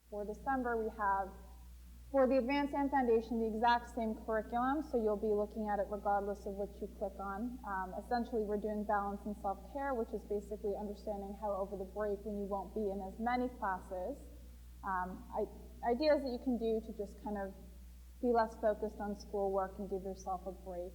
For December, we have, for the Advanced and Foundation, the exact same curriculum, so you'll be looking at it regardless of which you click on. Essentially, we're doing balance and self-care, which is basically understanding how over the break, when you won't be in as many classes, ideas that you can do to just kind of be less focused on schoolwork and give yourself a break.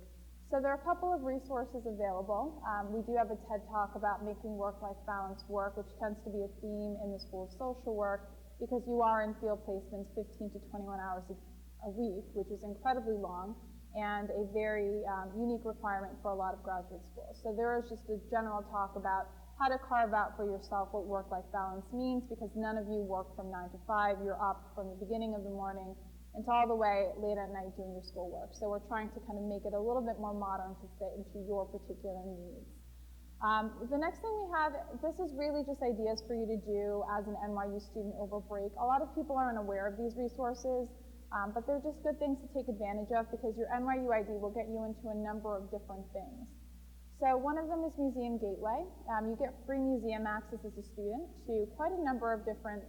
So there are a couple of resources available. We do have a TED Talk about making work-life balance work, which tends to be a theme in the School of Social Work, because you are in field placements 15 to 21 hours a week, which is incredibly long and a very unique requirement for a lot of graduate schools. So there is just a general talk about how to carve out for yourself what work-life balance means, because none of you work from 9 to 5. You're up from the beginning of the morning until all the way late at night doing your schoolwork. So we're trying to kind of make it a little bit more modern to fit into your particular needs. The next thing we have, this is really just ideas for you to do as an NYU student over break. A lot of people aren't aware of these resources, but they're just good things to take advantage of, because your NYU ID will get you into a number of different things. So one of them is Museum Gateway. You get free museum access as a student to quite a number of different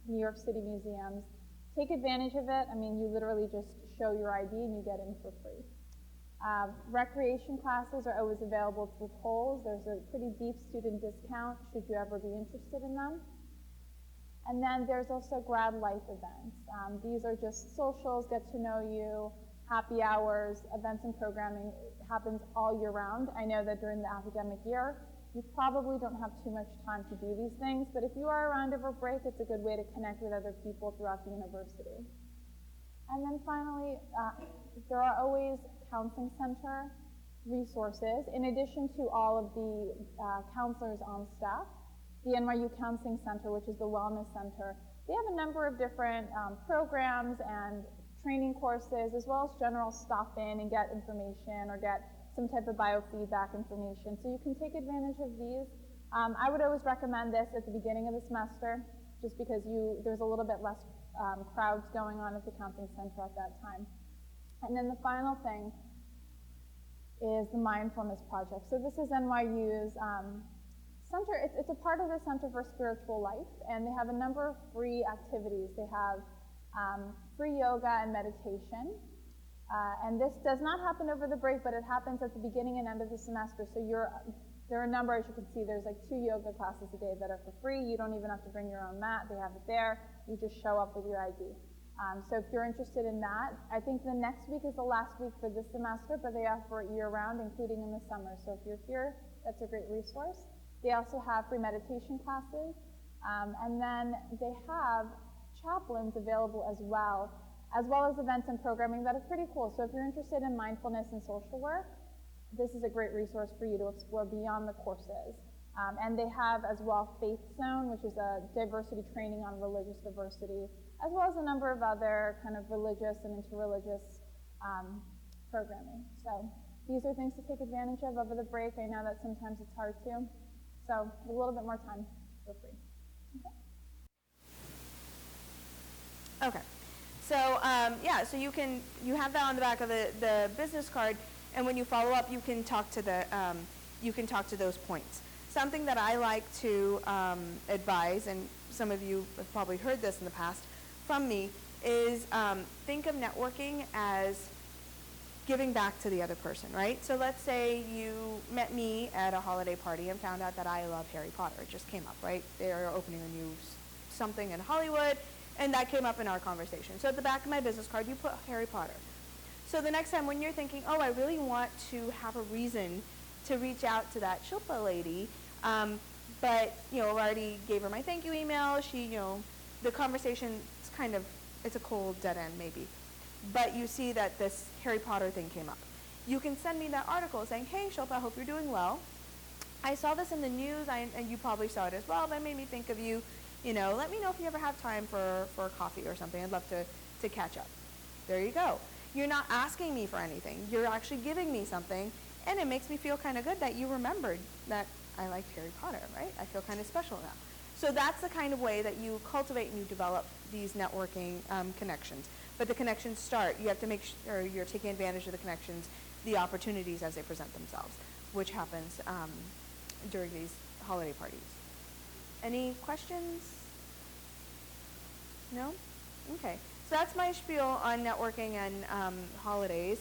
New York City museums. Take advantage of it. I mean, you literally just show your ID and you get in for free. Recreation classes are always available through polls. There's a pretty deep student discount should you ever be interested in them. And then there's also grad life events. These are just socials, get to know you, happy hours, events and programming. It happens all year round. I know that during the academic year, you probably don't have too much time to do these things, but if you are around over break, it's a good way to connect with other people throughout the university. And then finally, there are always counseling center resources. In addition to all of the counselors on staff, the NYU Counseling Center, which is the wellness center, they have a number of different programs and training courses, as well as general stop in and get information or get some type of biofeedback information. So you can take advantage of these. I would always recommend this at the beginning of the semester, just because there's a little bit less crowds going on at the counseling center at that time. And then the final thing is the Mindfulness Project. So this is NYU's center. It's a part of the Center for Spiritual Life, and they have a number of free activities. They have free yoga and meditation. And this does not happen over the break, but it happens at the beginning and end of the semester. So there are a number, as you can see, there's like 2 yoga classes a day that are for free. You don't even have to bring your own mat. They have it there. You just show up with your ID. So if you're interested in that, I think the next week is the last week for this semester, but they offer it year-round, including in the summer. So if you're here, that's a great resource. They also have free meditation classes, and then they have chaplains available as well as events and programming that are pretty cool. So if you're interested in mindfulness and social work, this is a great resource for you to explore beyond the courses. And they have as well Faith Zone, which is a diversity training on religious diversity, as well as a number of other kind of religious and interreligious programming. So these are things to take advantage of over the break. I know that sometimes it's hard to. So a little bit more time for free. Okay. So so you have that on the back of the business card, and when you follow up, you can talk to those points. Something that I like to advise, and some of you have probably heard this in the past from me, is think of networking as giving back to the other person, right? So let's say you met me at a holiday party and found out that I love Harry Potter. It just came up, right? They're opening a new something in Hollywood, and that came up in our conversation. So at the back of my business card, you put Harry Potter. So the next time when you're thinking, oh, I really want to have a reason to reach out to that Shilpa lady, but, I already gave her my thank you email. She, the conversation is it's a cold dead end maybe. But you see that this Harry Potter thing came up. You can send me that article saying, hey, Shilpa, I hope you're doing well. I saw this in the news, and you probably saw it as well. That made me think of you. Let me know if you ever have time for a coffee or something. I'd love to catch up. There you go. You're not asking me for anything. You're actually giving me something, and it makes me feel kind of good that you remembered that I liked Harry Potter, right? I feel kind of special now. So that's the kind of way that you cultivate and you develop these networking connections. But the connections start. You have to make sure you're taking advantage of the connections, the opportunities as they present themselves, which happens during these holiday parties. Any questions? No? Okay. So that's my spiel on networking and holidays.